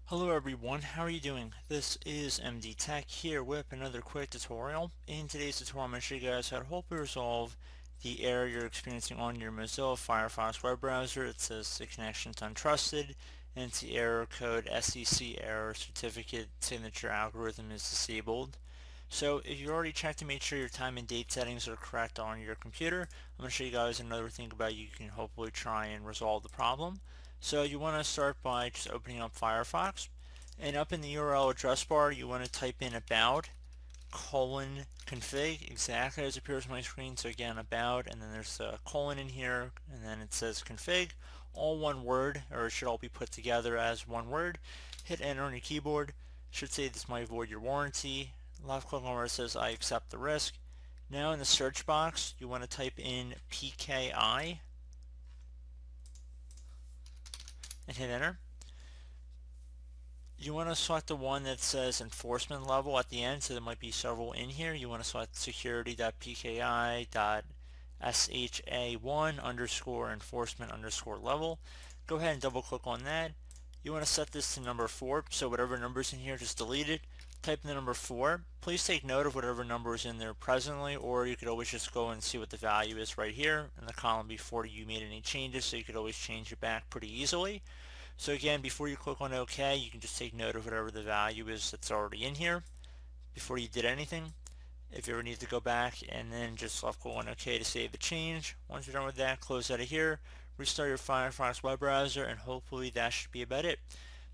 Hello everyone, how are you doing? This is MD Tech here with another quick tutorial. In today's tutorial I'm going to show you guys how to hopefully resolve the error you're experiencing on your Mozilla Firefox web browser. It says the connection's untrusted and it's the error code SEC error certificate signature algorithm is disabled. So if you already checked to make sure your time and date settings are correct on your computer, I'm going to show you guys another thing about you can hopefully try and resolve the problem. So you want to start by just opening up Firefox, and up in the URL address bar you want to type in about config exactly as it appears on my screen. So again, about, and then there's a colon in here, and then it says config, all one word, or it should all be put together as one word. Hit enter on your keyboard. It should say this might void your warranty. Left click on where it says I accept the risk. Now in the search box you want to type in PKI and hit enter. You want to select the one that says enforcement level at the end, so there might be several in here. You want to select security.pki.sha1 underscore enforcement underscore level. Go ahead and double click on that. You want to set this to number 4, so whatever number's in here, just delete it. Type in the number 4. Please take note of whatever number is in there presently, or you could always just go and see what the value is right here in the column before you made any changes, so you could always change it back pretty easily. So again, before you click on OK, you can just take note of whatever the value is that's already in here before you did anything. If you ever need to go back, and then just left click on OK to save the change. Once you're done with that, close out of here, restart your Firefox web browser, and hopefully that should be about it.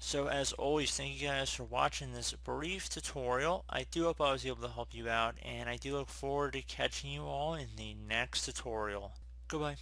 So as always, thank you guys for watching this brief tutorial. I do hope I was able to help you out, and I do look forward to catching you all in the next tutorial. Goodbye.